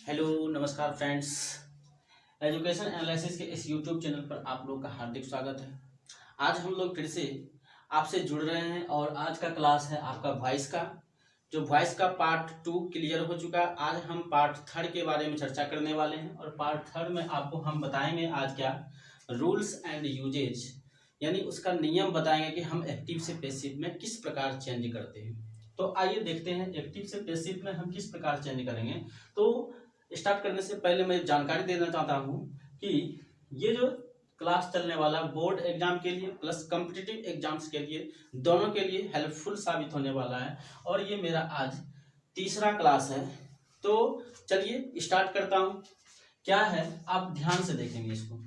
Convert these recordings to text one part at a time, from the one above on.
Hello नमस्कार friends. Education analysis के इस यूट्यूब चैनल पर आप लोग का हार्दिक स्वागत है। आज हम लोग फिर से आपसे जुड़ रहे हैं और आज का क्लास है आपका वॉइस का। जो वॉइस का पार्ट 2 क्लियर हो चुका है। आज हम पार्ट 3 के बारे में चर्चा करने वाले हैं और पार्ट 3 में आपको हम बताएंगे आज क्या रूल्स एंड यूजेज, यानी उसका नियम बताएंगे कि हम एक्टिव से पैसिव में किस प्रकार चेंज करते हैं। तो आइए देखते हैं एक्टिव से पैसिव में हम किस प्रकार चेंज करेंगे। तो स्टार्ट करने से पहले मैं जानकारी देना चाहता हूं कि ये जो क्लास चलने वाला बोर्ड एग्जाम के लिए प्लस कॉम्पिटिटिव एग्जाम्स के लिए दोनों के लिए हेल्पफुल साबित होने वाला है और ये मेरा आज तीसरा क्लास है। तो चलिए स्टार्ट करता हूं। क्या है आप ध्यान से देखेंगे इसको।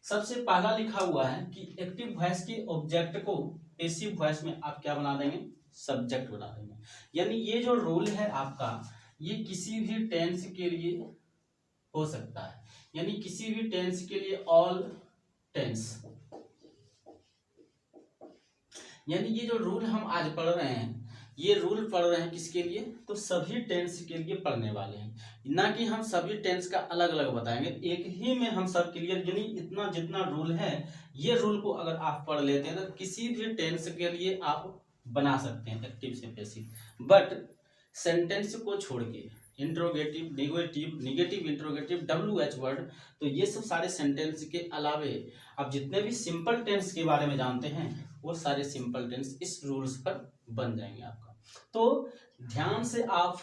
सबसे पहला लिखा हुआ है कि एक्टिव वॉइस के ऑब्जेक्ट को पैसिव वॉइस में आप क्या बना देंगे, सब्जेक्ट बना देंगे। यानी ये जो रूल है आपका ये किसी भी टेंस के लिए हो सकता है, यानी किसी भी टेंस के लिए ऑल टेंस, यानी ये जो रूल हम आज पढ़ रहे हैं ये रूल पढ़ रहे हैं किसके लिए, तो सभी टेंस के लिए पढ़ने वाले हैं, ना कि हम सभी टेंस का अलग अलग बताएंगे। एक ही में हम सब क्लियर, यानी इतना जितना रूल है ये रूल को अगर आप पढ़ लेते हैं तो किसी भी टेंस के लिए आप बना सकते हैं एक्टिव से पैसिव। बट सेंटेंस को छोड़ के interrogative, negative interrogative, WH word, तो ये सब सारे सेंटेंस के अलावे आप जितने भी सिंपल टेंस के बारे में जानते हैं वो सारे सिंपल टेंस इस रूल्स पर बन जाएंगे आपका। तो ध्यान से आप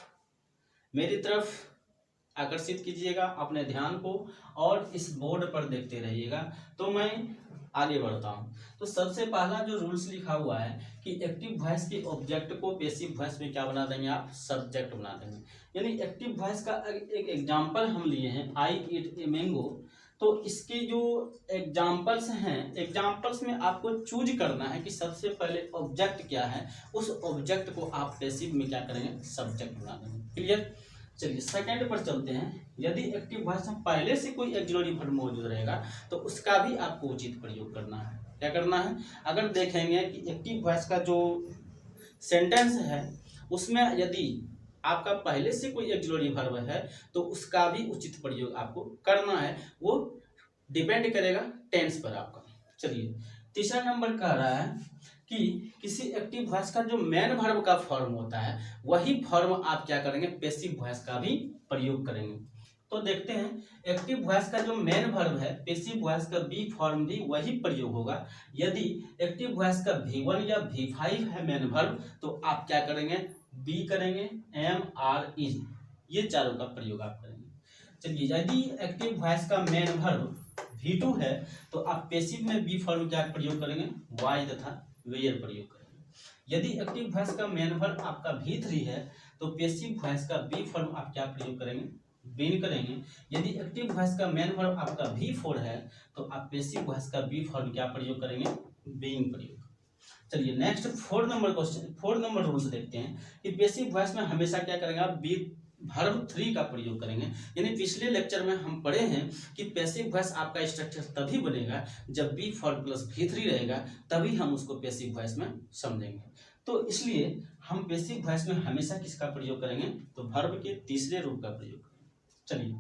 मेरी तरफ आकर्षित कीजिएगा अपने ध्यान को और इस बोर्ड पर देखते रहिएगा। तो मैं आगे बढ़ता हूँ। तो सबसे पहला जो रूल्स लिखा हुआ है कि एक्टिव वॉइस के ऑब्जेक्ट को पैसिव वॉइस में क्या बना देंगे, आप सब्जेक्ट बना देंगे। यानी एक्टिव वॉइस का एक एग्जांपल हम लिए हैं, आई ईट ए मैंगो। तो इसके जो एग्जांपल्स हैं, एग्जांपल्स में आपको चूज करना है कि सबसे पहले ऑब्जेक्ट क्या है, उस ऑब्जेक्ट को आप पैसिव में क्या करेंगे, सब्जेक्ट बना देंगे। क्लियर। चलिए सेकंड पर चलते हैं। यदि एक्टिव वॉइस में पहले से कोई ऑक्सिलरी वर्ब मौजूद रहेगा तो उसका भी आपको उचित प्रयोग करना है। क्या करना है, अगर देखेंगे कि एक्टिव वॉइस का जो सेंटेंस है उसमें यदि आपका पहले से कोई ऑक्सिलरी वर्ब है तो उसका भी उचित प्रयोग आपको करना है। वो डिपेंड करेगा टेंस पर आपका। चलिए तीसरा नंबर कह रहा है कि किसी एक्टिव वॉइस का जो मेन वर्ब का फॉर्म होता है वही फॉर्म आप क्या करेंगे, पैसिव वॉइस का भी प्रयोग करेंगे। तो देखते हैं एक्टिव वॉइस का जो मेन वर्ब है पैसिव वॉइस का बी फॉर्म भी वही प्रयोग होगा। यदि एक्टिव वॉइस का V1 या V5 है मेन वर्ब तो आप क्या करेंगे, बी करेंगे, एम आर इज, ये चारों का प्रयोग आप करेंगे। चलिए यदि एक्टिव वॉइस का मेन वर्ब V2 है तो आप पैसिव में बी फॉर्म क्या प्रयोग करेंगे, वाई तथा वेयर प्रयोग करेंगे। यदि एक्टिव वॉइस का मेन वर्ब आपका V3 है तो पैसिव वॉइस का बी फॉर्म आप क्या प्रयोग करेंगे, बीन करेंगे। यदि एक्टिव वॉइस का मेन वर्ब आपका V4 है तो आप पैसिव वॉइस का बी फॉर्म क्या प्रयोग करेंगे, बीइंग प्रयोग। चलिए next 4 number question, 4 number rules देखते हैं कि पैसिव वॉइस में हमेशा क्या करेंगे, आप बी वर्ब 3 का प्रयोग करेंगे। यानी पिछले लेक्चर में हम पढ़े हैं कि पैसिव वॉइस आपका स्ट्रक्चर तभी बनेगा जब बी फॉर्म प्लस V3 रहेगा, तभी हम उसको पैसिव वॉइस में समझेंगे। तो इसलिए हम पैसिव वॉइस में हमेशा किसका प्रयोग करेंगे, तो वर्ब के तीसरे रूप का प्रयोग। चलिए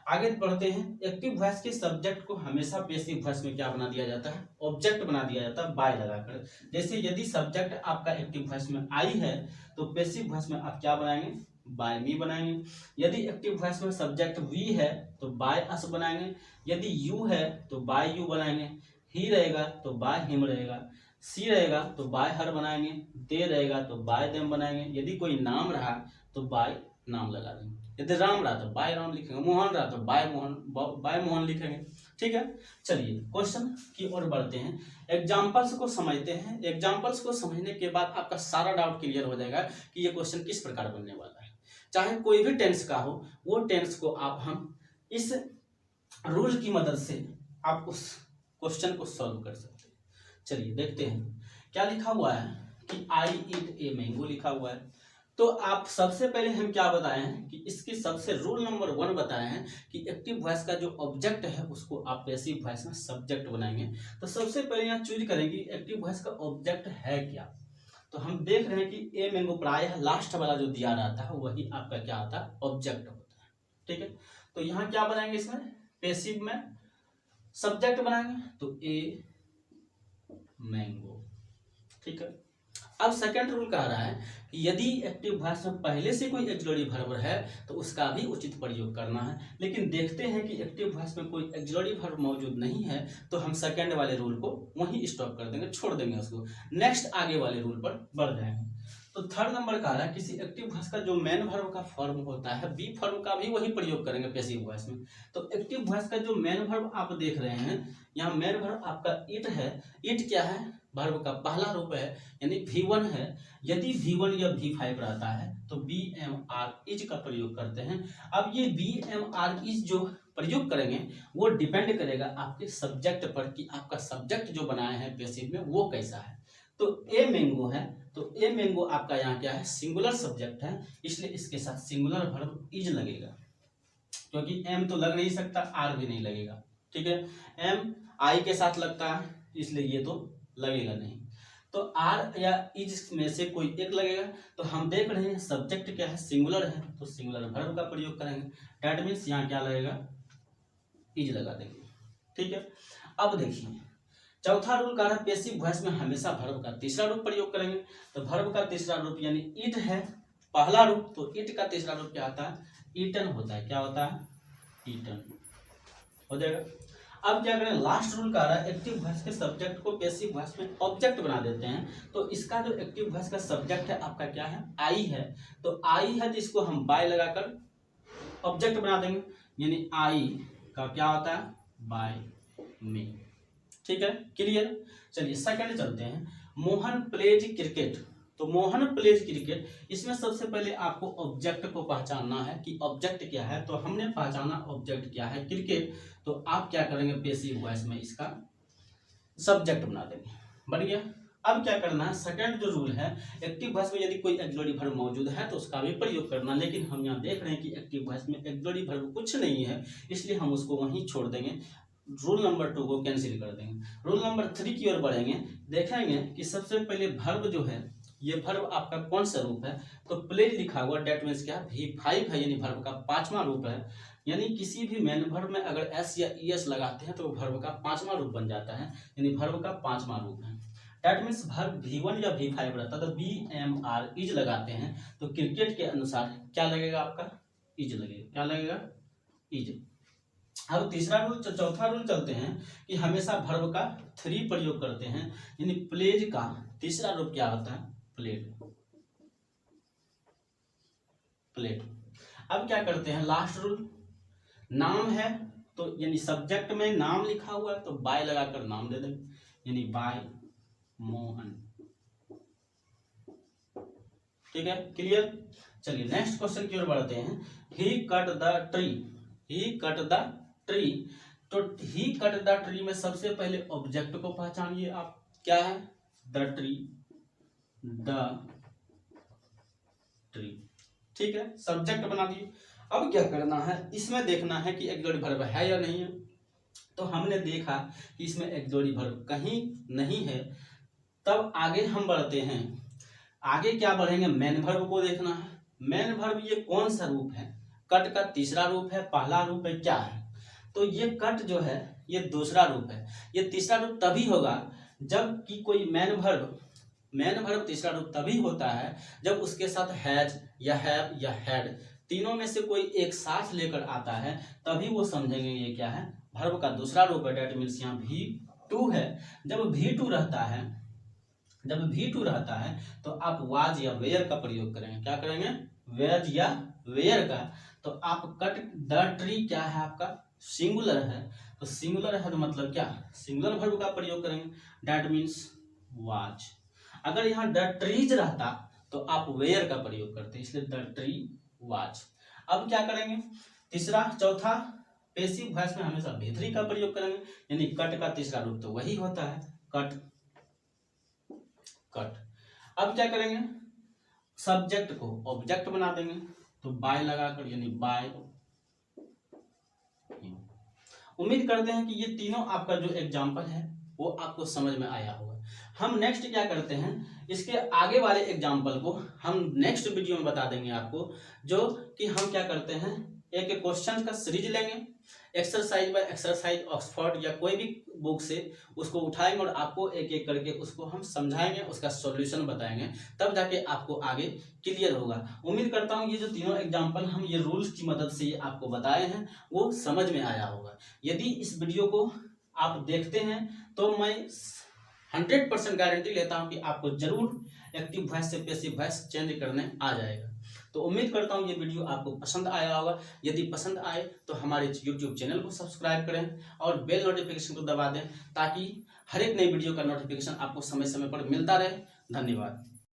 आगे बढ़ते हैं। एक्टिव वॉइस के सब्जेक्ट को हमेशा पैसिव वॉइस में क्या बना दिया जाता है, ऑब्जेक्ट बना दिया जाता है बाय लगाकर। जैसे यदि सब्जेक्ट आपका एक्टिव वॉइस में आई है तो पैसिव वॉइस में आप क्या बनाएंगे, बाय मी बनाएंगे। यदि एक्टिव वॉइस में सब्जेक्ट वी है तो बाय अस बनाएंगे। यदि यू है तो बाय यू बनाएंगे। ही रहेगा तो बाय हिम रहेगा। सी रहेगा तो बाय हर बनाएंगे। दे रहेगा तो बाय देम बनाएंगे। यदि कोई नाम रहा तो बाय नाम लगा देंगे। यदि राम रहा तो बाय राम लिखेंगे। मोहन रहा तो बाय मोहन लिखेंगे। ठीक है। चलिए क्वेश्चन की ओर बढ़ते हैं। एग्जाम्पल्स को समझते हैं। एग्जाम्पल्स को समझने के बाद आपका सारा डाउट क्लियर हो जाएगा कि ये क्वेश्चन किस प्रकार बनने वाला है। चाहे कोई भी टेंस का हो वो टेंस को आप हम इस रूल की मदद से आप उस क्वेश्चन को सॉल्व कर सकते हैं। चलिए देखते हैं क्या लिखा हुआ है कि आई ईट ए मैंगो लिखा हुआ है। तो आप सबसे पहले हम क्या बताए हैं कि इसकी सबसे रूल नंबर 1 बताए हैं कि एक्टिव वॉइस का जो ऑब्जेक्ट है उसको आप पैसिव वॉइस में सब्जेक्ट बनाएंगे। तो सबसे पहले यहाँ चूज करेंगे एक्टिव वॉइस का ऑब्जेक्ट है क्या। तो हम देख रहे हैं कि ए मैंगो प्रायः लास्ट वाला जो दिया रहता है वही आपका क्या होता है, ऑब्जेक्ट होता है। ठीक है, तो यहाँ क्या बनाएंगे, इसमें पैसिव में सब्जेक्ट बनाएंगे, तो ए मैंगो। ठीक है, अब सेकंड रूल कह रहा है कि यदि एक्टिव वॉइस में पहले से कोई ऑक्सिलरी वर्ब है तो उसका भी उचित प्रयोग करना है। लेकिन देखते हैं कि एक्टिव वॉइस में कोई ऑक्सिलरी वर्ब मौजूद नहीं है, तो हम सेकंड वाले रूल को वहीं स्टॉप कर देंगे, छोड़ देंगे उसको, नेक्स्ट आगे वाले रूल पर बढ़ जाएंगे। तो थर्ड नंबर कह रहा है किसी एक्टिव वॉइस का जो मेन वर्ब का फॉर्म होता है, बी फॉर्म का भी वही प्रयोग करेंगे पैसिव वॉइस में। तो एक्टिव वॉइस का जो मेन वर्ब आप देख रहे हैं, यहाँ मेन वर्ब आपका इट है। इट क्या है, वर्ब का पहला रूप है, यानी V1 है। यदि V1 या V5 रहता है तो BMR इज का प्रयोग करते हैं। अब ये BMR इज जो प्रयोग करेंगे वो डिपेंड करेगा आपके सब्जेक्ट पर कि आपका सब्जेक्ट जो बनाए हैं पैसिव में वो कैसा है। तो ए मैंगो है, तो ए मैंगो आपका यहाँ क्या है, सिंगुलर सब्जेक्ट है, इसलिए इसके साथ सिंगुलर वर्ब इज लगेगा, क्योंकि एम तो लग नहीं सकता, आर भी नहीं लगेगा। ठीक है, एम आई के साथ लगता है, इसलिए ये तो लगेगा नहीं, तो आर या इज में से कोई एक लगेगा। तो हम देख रहे हैं सब्जेक्ट क्या है, सिंगुलर है, तो सिंगुलर वर्ब का प्रयोग करेंगे। दैट मीन्स यहाँ क्या लगेगा, इज लगा देंगे। ठीक है, अब देखिए चौथा रूल का है पैसिव वॉइस में हमेशा वर्ब का तीसरा रूप प्रयोग करेंगे। तो वर्ब का तीसरा रूप यानी इट है पहला रूप, तो इट का तीसरा रूप क्या होता है, ईटन होता है। क्या होता है, ईटन हो जाएगा। अब क्या करें, लास्ट रूल कह रहा है एक्टिव वॉइस के सब्जेक्ट को पैसिव वॉइस में ऑब्जेक्ट बना देते हैं। तो इसका जो एक्टिव वॉइस का सब्जेक्ट है आपका क्या है, आई है, तो आई है, तो इसको हम बाय लगाकर ऑब्जेक्ट बना देंगे, यानी आई का क्या होता है, बाय मी। ठीक है, क्लियर। चलिए सेकंड चलते हैं, मोहन प्लेज क्रिकेट। तो मोहन प्लेज क्रिकेट, इसमें सबसे पहले आपको ऑब्जेक्ट को पहचानना है कि ऑब्जेक्ट क्या है। तो हमने पहचाना ऑब्जेक्ट क्या है, क्रिकेट, तो आप क्या करेंगे, पैसिव वॉइस में इसका सब्जेक्ट बना देंगे, बन गया। अब क्या करना है, सेकंड जो रूल है, एक्टिव वॉइस में यदि कोई ऑक्सिलरी वर्ब मौजूद है तो उसका भी प्रयोग करना। लेकिन हम यहाँ देख रहे हैं कि एक्टिव वॉइस में ऑक्सिलरी वर्ब कुछ नहीं है, इसलिए हम उसको वहीं छोड़ देंगे, रूल नंबर 2 को कैंसिल कर देंगे। रूल नंबर 3 की ओर बढ़ेंगे, देखेंगे कि सबसे पहले वर्ब जो है, ये वर्ब आपका कौन सा रूप है, तो प्लेज लिखा हुआ, डेट मीन्स क्या, V5 है, यानी वर्ब का पांचवा रूप है। यानी किसी भी मेन वर्ब में अगर एस या ईएस लगाते हैं तो वर्ब का पांचवा रूप बन जाता है, यानी वर्ब का पांचवा रूप है। डेट मीन्स वर्ब V1 या V5 रहता है तो BMR इज लगाते हैं, तो क्रिकेट के अनुसार क्या लगेगा, आपका इज लगेगा। क्या लगेगा, इज। अब तीसरा रूल, चौथा रूल चलते हैं कि हमेशा वर्ब का 3 प्रयोग करते हैं, यानी प्लेज का तीसरा रूप क्या होता है, प्लेड। प्लेड। अब क्या करते हैं, लास्ट रूल, नाम है तो यानी सब्जेक्ट में नाम लिखा हुआ है तो बाय लगाकर नाम दे देंगे, यानी बाय मोहन। ठीक है, क्लियर। चलिए नेक्स्ट क्वेश्चन की ओर बढ़ते हैं, he cut the tree. He cut the tree, तो ही कट द ट्री में सबसे पहले ऑब्जेक्ट को पहचानिए आप, क्या है, द ट्री, द ट्री। ठीक है, सब्जेक्ट बना दिए। अब क्या करना है, इसमें देखना है कि ऑक्सिलरी वर्ब है या नहीं है। तो हमने देखा कि इसमें ऑक्सिलरी वर्ब कहीं नहीं है, तब आगे हम बढ़ते हैं। आगे क्या बढ़ेंगे, मेन वर्ब को देखना है। मेन वर्ब ये कौन सा रूप है, कट का तीसरा रूप है, पहला रूप है, क्या है, तो ये कट जो है ये दूसरा रूप है। ये तीसरा रूप तभी होगा जब कि कोई मेन वर्ब तीसरा रूप तभी होता है जब उसके साथ हैज या हैव या हैड तीनों में से कोई एक साथ लेकर आता है, तभी वो समझेंगे ये क्या है, वर्ब का दूसरा रूप है। डेट मीन्स यहाँ V2 है। जब V2 रहता है तो आप वाज या वेयर का प्रयोग करेंगे। क्या करेंगे, वेज या वेयर का। तो आप कट द ट्री क्या है, आपका सिंगुलर है, तो सिंगुलर है तो मतलब क्या, सिंगुलर वर्ब का प्रयोग करेंगे, डेट मीन्स वाज। अगर यहाँ द ट्रीज रहता तो आप वेयर का प्रयोग करते, इसलिए द ट्री वाज। अब क्या करेंगे, तीसरा चौथा पैसिव वॉइस में हमेशा V3 का प्रयोग करेंगे, यानी कट का तीसरा रूप तो वही होता है, कट। अब क्या करेंगे, सब्जेक्ट को ऑब्जेक्ट बना देंगे, तो बाय लगाकर, यानी बाय। उम्मीद करते हैं कि ये तीनों आपका जो एग्जाम्पल है वो आपको समझ में आया होगा। हम नेक्स्ट क्या करते हैं, इसके आगे वाले एग्जाम्पल को हम नेक्स्ट वीडियो में बता देंगे आपको, जो कि हम क्या करते हैं, एक एक क्वेश्चन का सीरीज लेंगे, एक्सरसाइज बाय एक्सरसाइज ऑक्सफोर्ड या कोई भी बुक से उसको उठाएंगे और आपको एक एक करके उसको हम समझाएंगे, उसका सॉल्यूशन बताएंगे, तब जाके आपको आगे क्लियर होगा। उम्मीद करता हूँ ये जो तीनों एग्जाम्पल हम ये रूल्स की मदद से आपको बताए हैं वो समझ में आया होगा। यदि इस वीडियो को आप देखते हैं तो मैं 100% गारंटी लेता हूं कि आपको जरूर एक्टिव वॉइस से पैसिव वॉइस चेंज करने आ जाएगा। तो उम्मीद करता हूं ये वीडियो आपको पसंद आया होगा। यदि पसंद आए तो हमारे YouTube चैनल को सब्सक्राइब करें और बेल नोटिफिकेशन को दबा दें ताकि हर एक नई वीडियो का नोटिफिकेशन आपको समय समय पर मिलता रहे। धन्यवाद।